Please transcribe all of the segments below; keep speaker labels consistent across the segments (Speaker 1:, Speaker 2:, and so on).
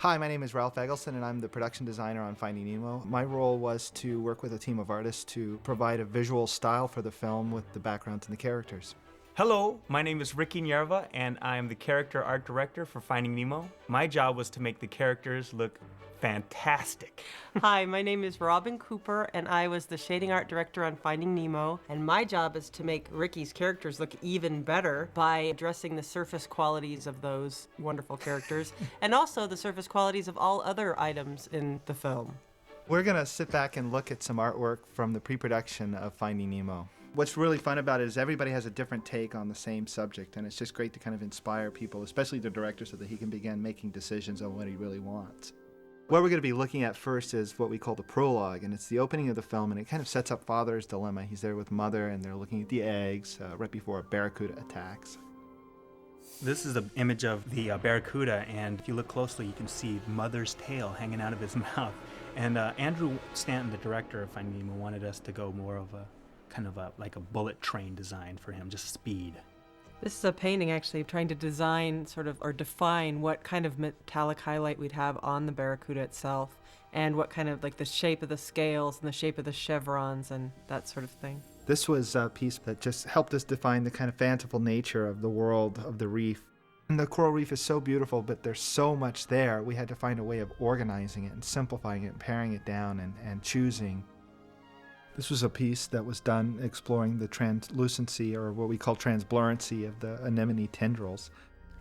Speaker 1: Hi, my name is Ralph Eggleston, and I'm the production designer on Finding Nemo. My role was to work with a team of artists to provide a visual style for the film with the backgrounds and the characters.
Speaker 2: Hello, my name is Ricky Nyerva, and I am the character art director for Finding Nemo. My job was to make the characters look fantastic.
Speaker 3: Hi, my name is Robin Cooper, and I was the shading art director on Finding Nemo. And my job is to make Ricky's characters look even better by addressing the surface qualities of those wonderful characters, and also the surface qualities of all other items in the film.
Speaker 1: We're going to sit back and look at some artwork from the pre-production of Finding Nemo. What's really fun about it is everybody has a different take on the same subject, and it's just great to kind of inspire people, especially the director, so that he can begin making decisions on what he really wants. What we're going to be looking at first is what we call the prologue, and it's the opening of the film, and it kind of sets up Father's dilemma. He's there with Mother, and they're looking at the eggs right before a barracuda attacks.
Speaker 2: This is an image of the barracuda, and if you look closely, you can see Mother's tail hanging out of his mouth. And Andrew Stanton, the director of Finding Nemo, wanted us to go more of a kind of like a bullet train design for him, just speed.
Speaker 3: This is a painting actually trying to design or define what kind of metallic highlight we'd have on the barracuda itself, and what kind of the shape of the scales and the shape of the chevrons and that sort of thing.
Speaker 1: This was a piece that just helped us define the kind of fanciful nature of the world of the reef. And the coral reef is so beautiful, but there's so much there. We had to find a way of organizing it and simplifying it and paring it down and choosing. This was a piece that was done exploring the translucency, or what we call transblurency, of the anemone tendrils.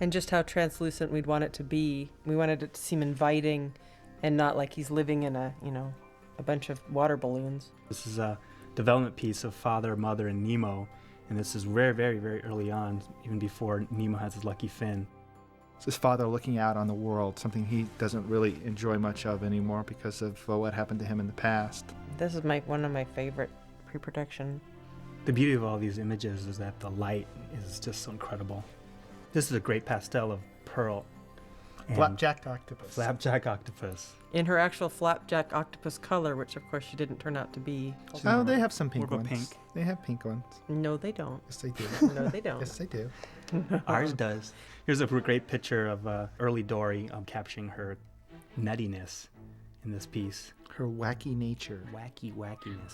Speaker 3: And just how translucent we'd want it to be. We wanted it to seem inviting and not like he's living in a bunch of water balloons.
Speaker 2: This is a development piece of Father, Mother, and Nemo, and this is very, very, very early on, even before Nemo has his lucky fin.
Speaker 1: It's his father looking out on the world, something he doesn't really enjoy much of anymore because of what happened to him in the past.
Speaker 3: This is one of my favorite pre-production.
Speaker 2: The beauty of all these images is that the light is just so incredible. This is a great pastel of Pearl.
Speaker 1: Flapjack octopus.
Speaker 2: Flapjack octopus.
Speaker 3: In her actual flapjack octopus color, which of course she didn't turn out to be.
Speaker 1: Oh, they have some pink
Speaker 2: More of
Speaker 1: ones.
Speaker 2: a pink.
Speaker 1: They have pink ones.
Speaker 3: No, they don't.
Speaker 1: Yes, they do.
Speaker 3: No, they don't.
Speaker 1: Yes, they do.
Speaker 2: Ours does. Here's a great picture of early Dory capturing her nuttiness in this piece.
Speaker 1: Her wacky nature.
Speaker 2: Wacky wackiness.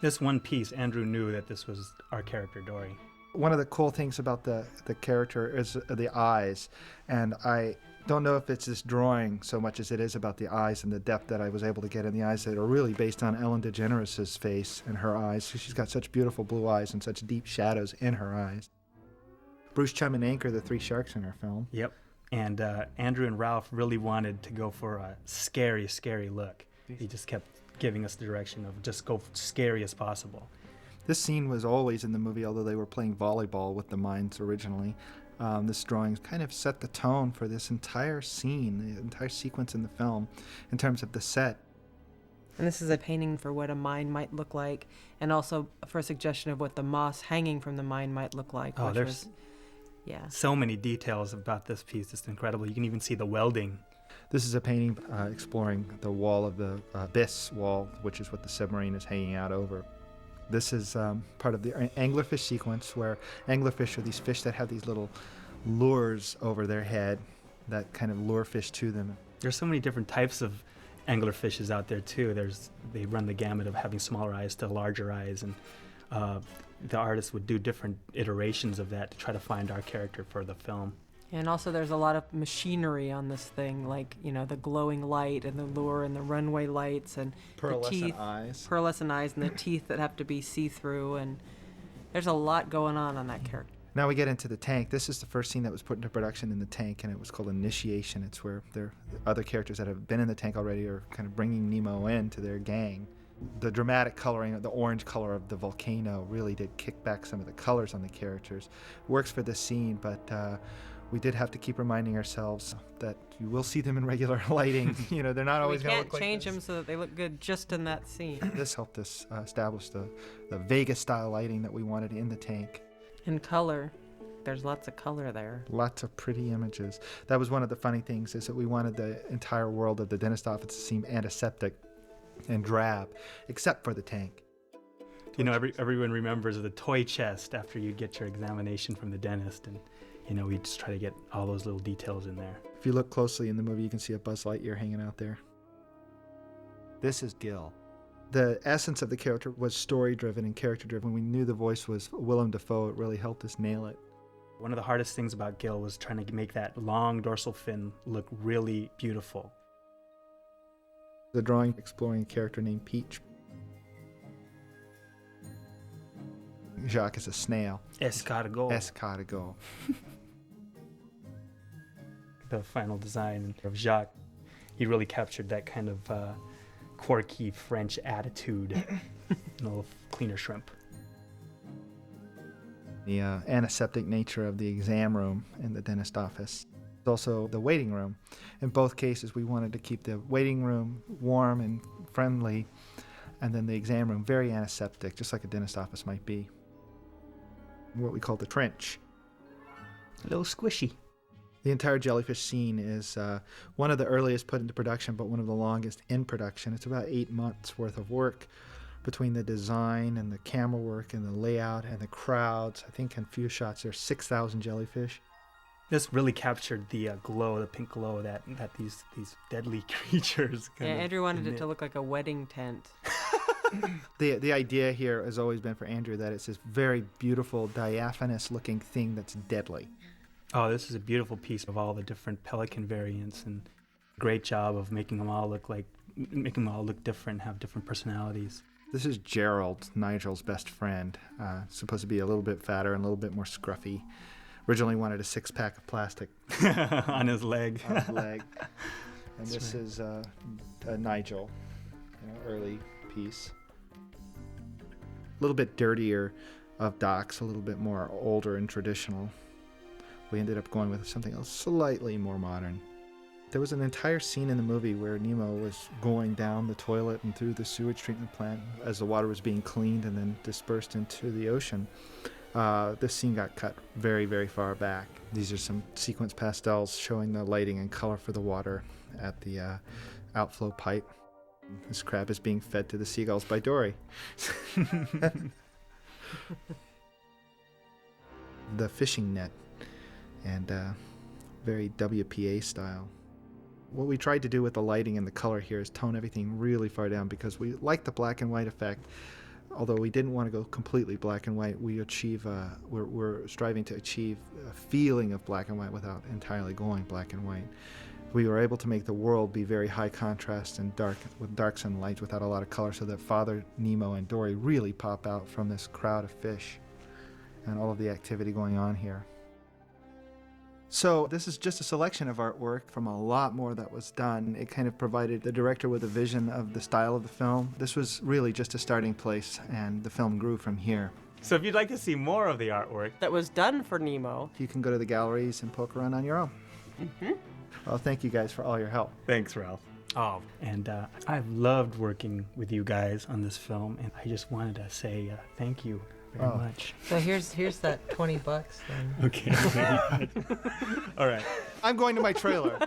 Speaker 2: This one piece, Andrew knew that this was our character Dory.
Speaker 1: One of the cool things about the character is the eyes, and I don't know if it's this drawing so much as it is about the eyes and the depth that I was able to get in the eyes that are really based on Ellen DeGeneres' face and her eyes. She's got such beautiful blue eyes and such deep shadows in her eyes. Bruce Chum and Anchor, the three sharks in our film.
Speaker 2: Yep. And Andrew and Ralph really wanted to go for a scary, scary look. He just kept giving us the direction of just go scary as possible.
Speaker 1: This scene was always in the movie, although they were playing volleyball with the mines originally. This drawing kind of set the tone for this entire scene, the entire sequence in the film, in terms of the set.
Speaker 3: And this is a painting for what a mine might look like, and also for a suggestion of what the moss hanging from the mine might look like.
Speaker 2: Oh, there's so many details about this piece. It's incredible. You can even see the welding.
Speaker 1: This is a painting exploring the wall of the abyss wall, which is what the submarine is hanging out over. This is part of the anglerfish sequence, where anglerfish are these fish that have these little lures over their head that kind of lure fish to them.
Speaker 2: There's so many different types of anglerfishes out there too. They run the gamut of having smaller eyes to larger eyes, and the artists would do different iterations of that to try to find our character for the film.
Speaker 3: And also there's a lot of machinery on this thing, like, the glowing light and the lure and the runway lights and the teeth. Pearlescent eyes and the teeth that have to be see-through, and there's a lot going on that character.
Speaker 1: Now we get into the tank. This is the first scene that was put into production in the tank, and it was called Initiation. It's where the other characters that have been in the tank already are kind of bringing Nemo into their gang. The dramatic coloring, the orange color of the volcano really did kick back some of the colors on the characters. Works for this scene, but we did have to keep reminding ourselves that you will see them in regular lighting. They're not always going to look like this.
Speaker 3: We can't change them so that they look good just in that scene.
Speaker 1: This helped us establish the Vegas-style lighting that we wanted in the tank.
Speaker 3: And color. There's lots of color there.
Speaker 1: Lots of pretty images. That was one of the funny things, is that we wanted the entire world of the dentist office to seem antiseptic and drab, except for the tank.
Speaker 2: Everyone remembers the toy chest after you get your examination from the dentist, and we just try to get all those little details in there.
Speaker 1: If you look closely in the movie, you can see a Buzz Lightyear hanging out there. This is Gil. The essence of the character was story-driven and character-driven. We knew the voice was Willem Dafoe. It really helped us nail it.
Speaker 2: One of the hardest things about Gil was trying to make that long dorsal fin look really beautiful.
Speaker 1: The drawing exploring a character named Peach. Jacques is a snail.
Speaker 2: Escargot.
Speaker 1: Escargot.
Speaker 2: The final design of Jacques, he really captured that kind of quirky French attitude. A little cleaner shrimp.
Speaker 1: The antiseptic nature of the exam room in the dentist office. Also the waiting room. In both cases, we wanted to keep the waiting room warm and friendly, and then the exam room very antiseptic, just like a dentist office might be. What we call the trench.
Speaker 2: A little squishy.
Speaker 1: The entire jellyfish scene is one of the earliest put into production, but one of the longest in production. It's about 8 months worth of work between the design and the camera work and the layout and the crowds. I think in few shots there's 6,000 jellyfish.
Speaker 2: This really captured the glow, the pink glow that these deadly creatures.
Speaker 3: Yeah, Andrew wanted it to look like a wedding tent.
Speaker 1: The idea here has always been for Andrew that it's this very beautiful, diaphanous looking thing that's deadly.
Speaker 2: Oh, this is a beautiful piece of all the different pelican variants, and great job of making them all look different, have different personalities.
Speaker 1: This is Gerald, Nigel's best friend. Supposed to be a little bit fatter and a little bit more scruffy. Originally wanted a 6-pack of plastic
Speaker 2: on his leg.
Speaker 1: on his leg. And this is Nigel, early piece. A little bit dirtier of Doc's, a little bit more older and traditional. We ended up going with something else slightly more modern. There was an entire scene in the movie where Nemo was going down the toilet and through the sewage treatment plant as the water was being cleaned and then dispersed into the ocean. This scene got cut very, very far back. These are some sequence pastels showing the lighting and color for the water at the outflow pipe. This crab is being fed to the seagulls by Dory. The fishing net, and very WPA style. What we tried to do with the lighting and the color here is tone everything really far down because we like the black and white effect. Although we didn't want to go completely black and white, we're striving to achieve a feeling of black and white without entirely going black and white. We were able to make the world be very high contrast and dark, with darks and lights without a lot of color, so that Father Nemo and Dory really pop out from this crowd of fish and all of the activity going on here. So this is just a selection of artwork from a lot more that was done. It kind of provided the director with a vision of the style of the film. This was really just a starting place, and the film grew from here.
Speaker 2: So if you'd like to see more of the artwork
Speaker 3: That was done for Nemo.
Speaker 1: You can go to the galleries and poke around on your own.
Speaker 3: Mm-hmm.
Speaker 1: Well, thank you guys for all your help.
Speaker 2: Thanks, Ralph. Oh, and I've loved working with you guys on this film, and I just wanted to say thank you very much.
Speaker 4: So here's that $20 then.
Speaker 2: Okay. All right.
Speaker 1: I'm going to my trailer.